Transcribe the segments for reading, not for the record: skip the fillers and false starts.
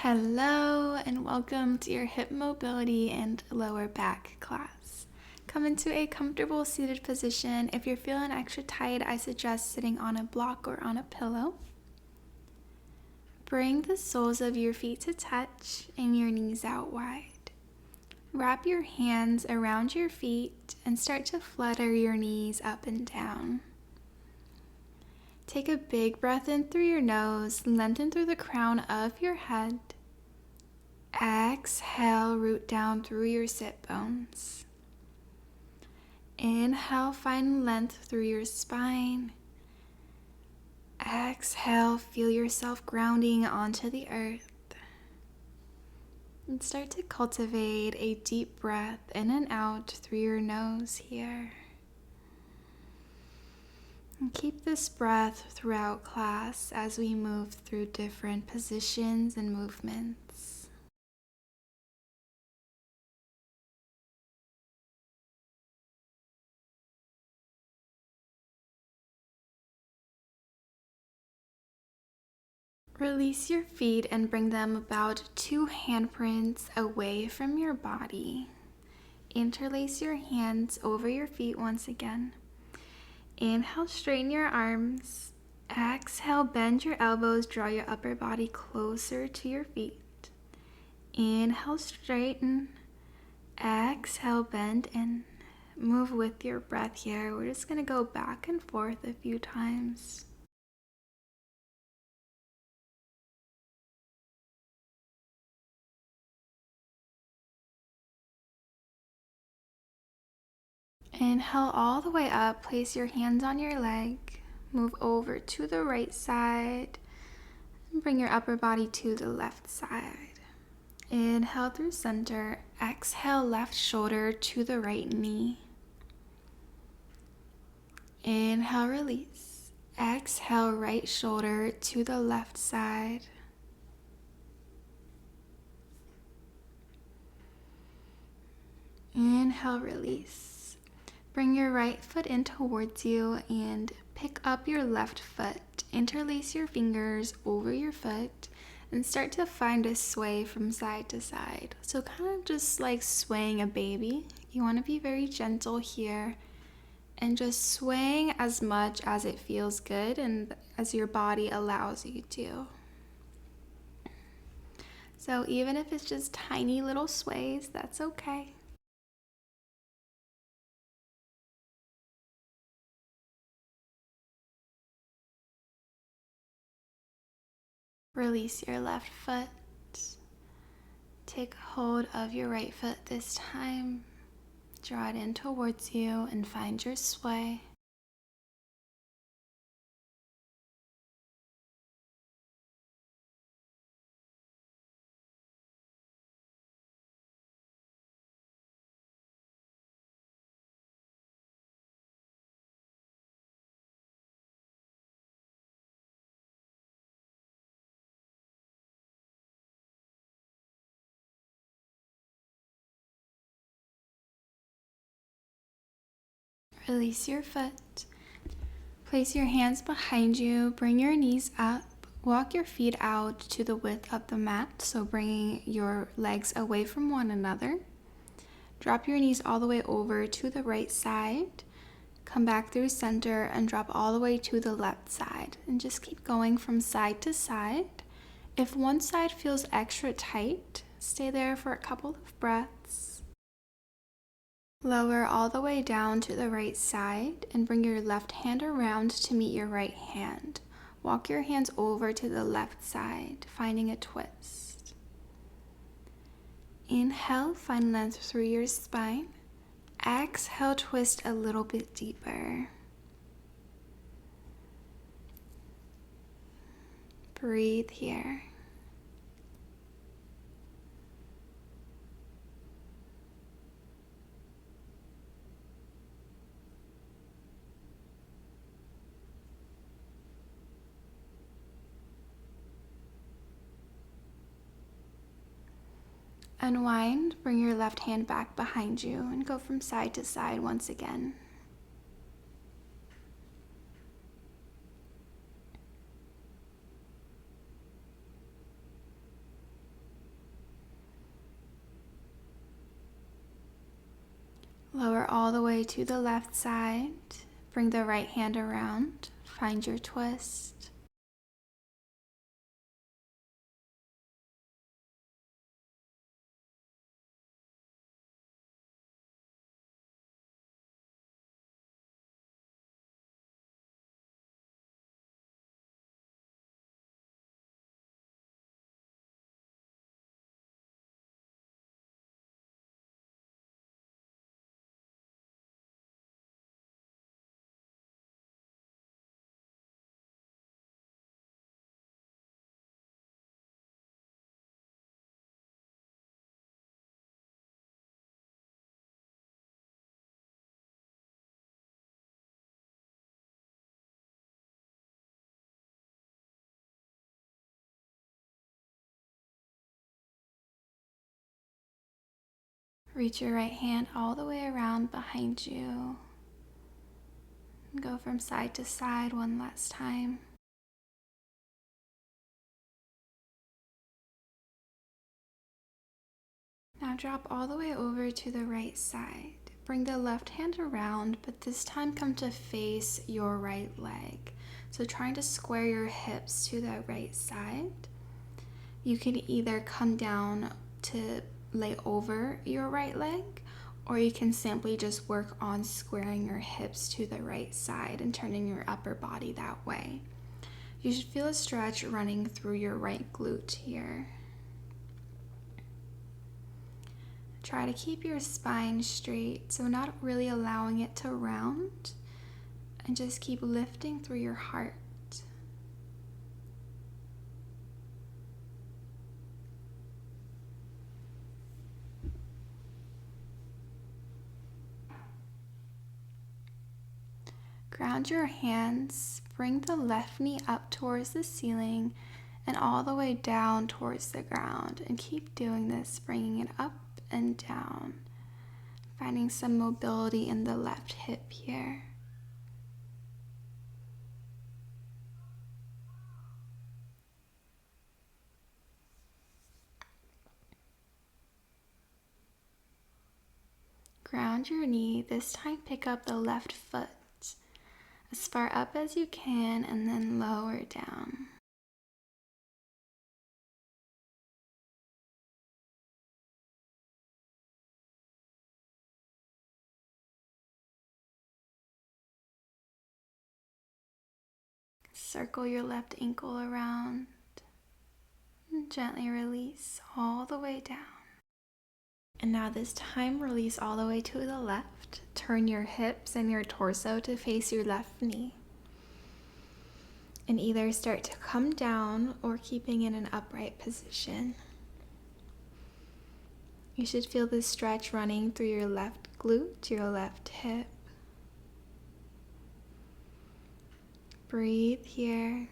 Hello and welcome to your hip mobility and lower back class. Come into a comfortable seated position. If you're feeling extra tight, I suggest sitting on a block or on a pillow. Bring the soles of your feet to touch and your knees out wide. Wrap your hands around your feet and start to flutter your knees up and down. Take a big breath in through your nose, lengthen through the crown of your head. Exhale, root down through your sit bones. Inhale, find length through your spine. Exhale, feel yourself grounding onto the earth. And start to cultivate a deep breath in and out through your nose here. And keep this breath throughout class as we move through different positions and movements. Release your feet and bring them about 2 handprints away from your body. Interlace your hands over your feet once again. Inhale, straighten your arms. Exhale, bend your elbows, draw your upper body closer to your feet. Inhale, straighten. Exhale, bend and move with your breath here. We're just going to go back and forth a few times. Inhale all the way up, place your hands on your leg, move over to the right side, and bring your upper body to the left side. Inhale through center, exhale left shoulder to the right knee. Inhale, release. Exhale right shoulder to the left side. Inhale, release. Bring your right foot in towards you and pick up your left foot. Interlace your fingers over your foot and start to find a sway from side to side. So kind of just like swaying a baby. You want to be very gentle here and just swaying as much as it feels good and as your body allows you to. So even if it's just tiny little sways, that's okay. Release your left foot. Take hold of your right foot this time. Draw it in towards you and find your sway. Release your foot. Place your hands behind you. Bring your knees up. Walk your feet out to the width of the mat, so bringing your legs away from one another. Drop your knees all the way over to the right side. Come back through center and drop all the way to the left side. And just keep going from side to side. If one side feels extra tight, stay there for a couple of breaths. Lower all the way down to the right side and bring your left hand around to meet your right hand. Walk your hands over to the left side, finding a twist. Inhale, find length through your spine. Exhale, twist a little bit deeper. Breathe here. Unwind, bring your left hand back behind you and go from side to side once again. Lower all the way to the left side. Bring the right hand around. Find your twist. Reach your right hand all the way around behind you. Go from side to side one last time. Now drop all the way over to the right side. Bring the left hand around, but this time come to face your right leg. So trying to square your hips to the right side. You can either come down to lay over your right leg, or you can simply just work on squaring your hips to the right side and turning your upper body that way. You should feel a stretch running through your right glute here. Try to keep your spine straight, so not really allowing it to round, and just keep lifting through your heart. Ground your hands, bring the left knee up towards the ceiling and all the way down towards the ground, and keep doing this, bringing it up and down, finding some mobility in the left hip here. Ground your knee, this time pick up the left foot as far up as you can and then lower down. Circle your left ankle around and gently release all the way down. And now this time release all the way to the left. Turn your hips and your torso to face your left knee. And either start to come down or keeping in an upright position. You should feel this stretch running through your left glute, your left hip. Breathe here.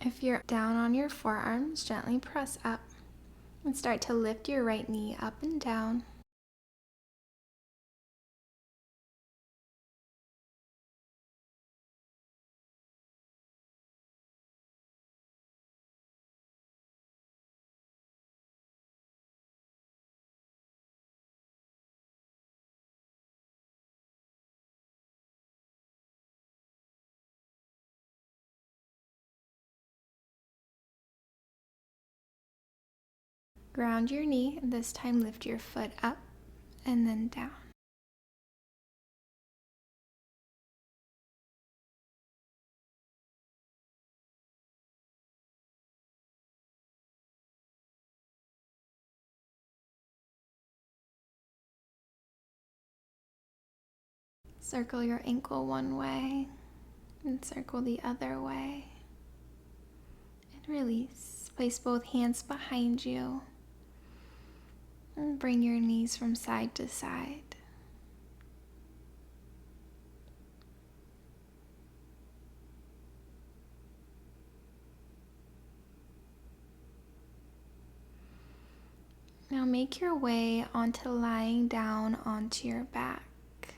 If you're down on your forearms, gently press up and start to lift your right knee up and down. Ground your knee, and this time lift your foot up and then down. Circle your ankle one way and circle the other way. Release. Place both hands behind you. And bring your knees from side to side. Now make your way onto lying down onto your back.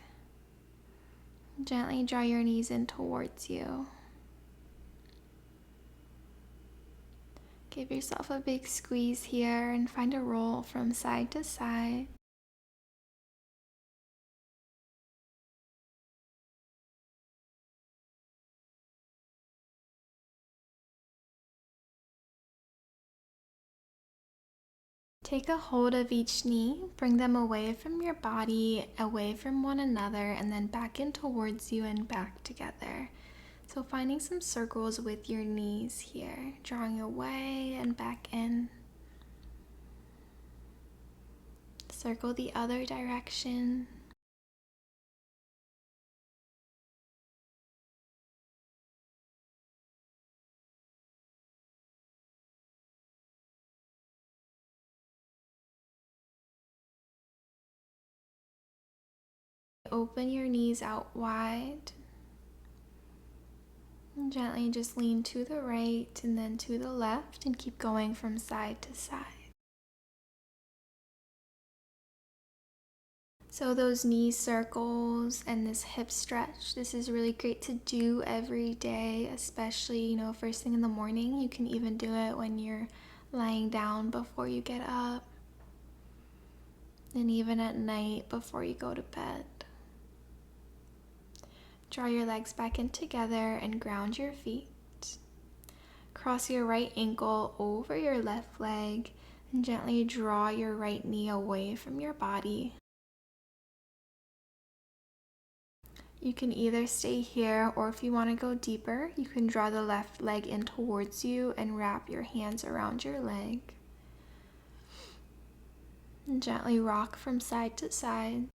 Gently draw your knees in towards you. Give yourself a big squeeze here and find a roll from side to side. Take a hold of each knee, bring them away from your body, away from one another, and then back in towards you and back together. So finding some circles with your knees here, drawing away and back in. Circle the other direction. Open your knees out wide. And gently just lean to the right and then to the left and keep going from side to side. So those knee circles and this hip stretch, this is really great to do every day, especially, first thing in the morning. You can even do it when you're lying down before you get up, and even at night before you go to bed. Draw your legs back in together and ground your feet. Cross your right ankle over your left leg and gently draw your right knee away from your body. You can either stay here, or if you want to go deeper, you can draw the left leg in towards you and wrap your hands around your leg. And gently rock from side to side.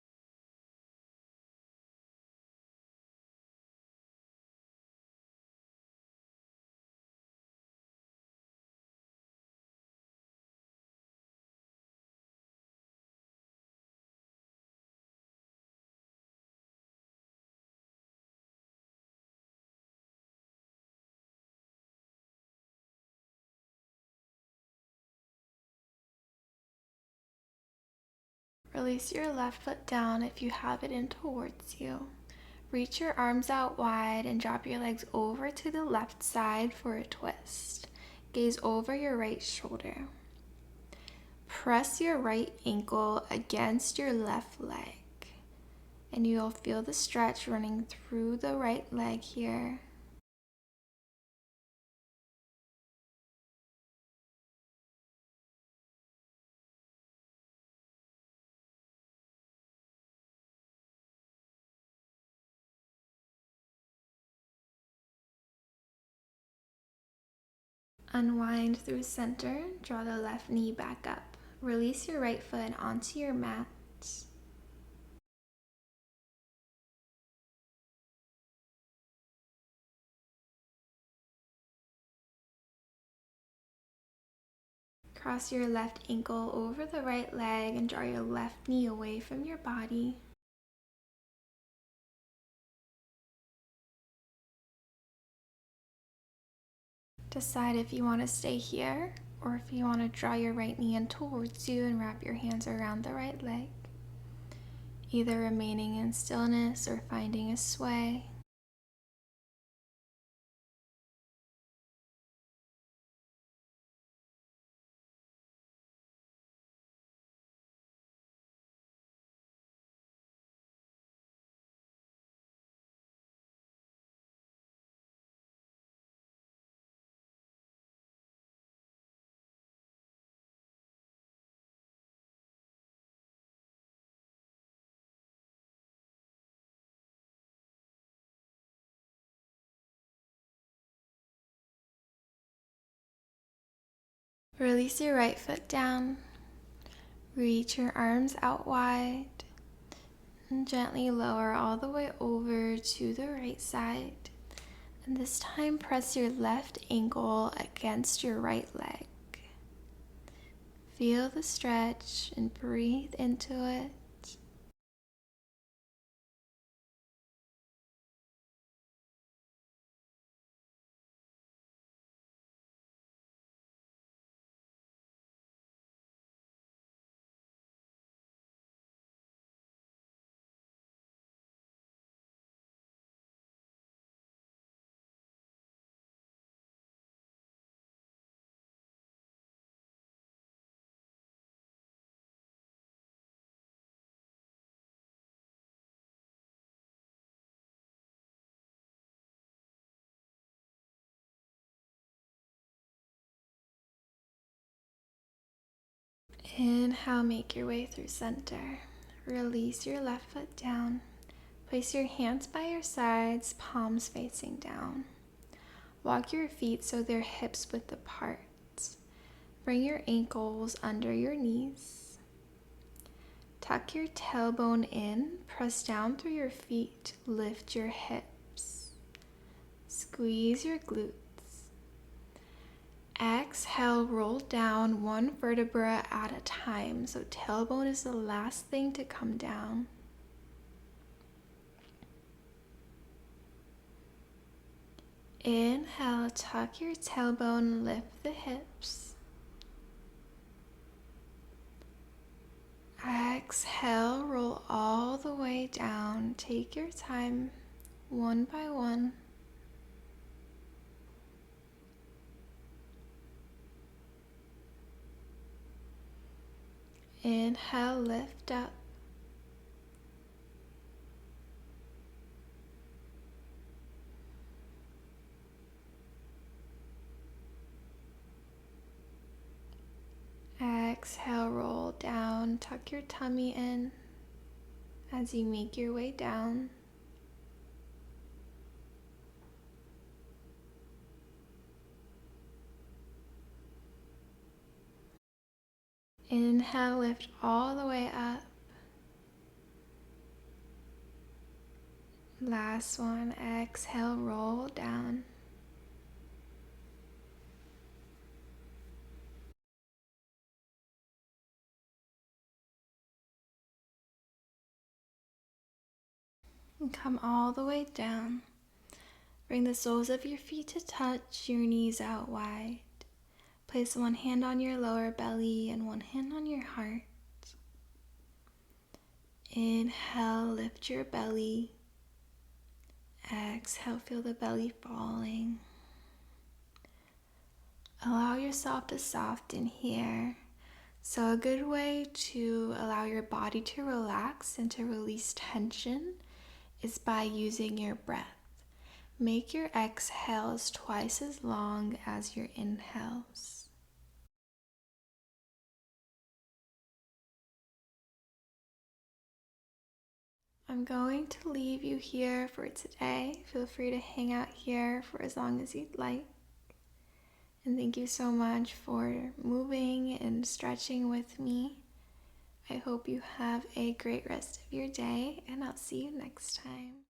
Release your left foot down if you have it in towards you. Reach your arms out wide and drop your legs over to the left side for a twist. Gaze over your right shoulder. Press your right ankle against your left leg, and you'll feel the stretch running through the right leg here. Unwind through center, draw the left knee back up. Release your right foot onto your mat. Cross your left ankle over the right leg and draw your left knee away from your body. Decide if you want to stay here or if you want to draw your right knee in towards you and wrap your hands around the right leg. Either remaining in stillness or finding a sway. Release your right foot down. Reach your arms out wide and gently lower all the way over to the right side. And this time, press your left ankle against your right leg. Feel the stretch and breathe into it. Inhale, make your way through center. Release your left foot down. Place your hands by your sides, palms facing down. Walk your feet so they're hips width apart. Bring your ankles under your knees. Tuck your tailbone in, press down through your feet, lift your hips. Squeeze your glutes. Exhale, roll down one vertebra at a time, so tailbone is the last thing to come down. Inhale, tuck your tailbone, lift the hips. Exhale, roll all the way down. Take your time, one by one. Inhale, lift up. Exhale, roll down, tuck your tummy in as you make your way down. Inhale, lift all the way up. Last one, exhale, roll down. And come all the way down. Bring the soles of your feet to touch, your knees out wide. Place one hand on your lower belly and one hand on your heart. Inhale, lift your belly. Exhale, feel the belly falling. Allow yourself to soften here. So a good way to allow your body to relax and to release tension is by using your breath. Make your exhales twice as long as your inhales. I'm going to leave you here for today. Feel free to hang out here for as long as you'd like. And thank you so much for moving and stretching with me. I hope you have a great rest of your day, and I'll see you next time.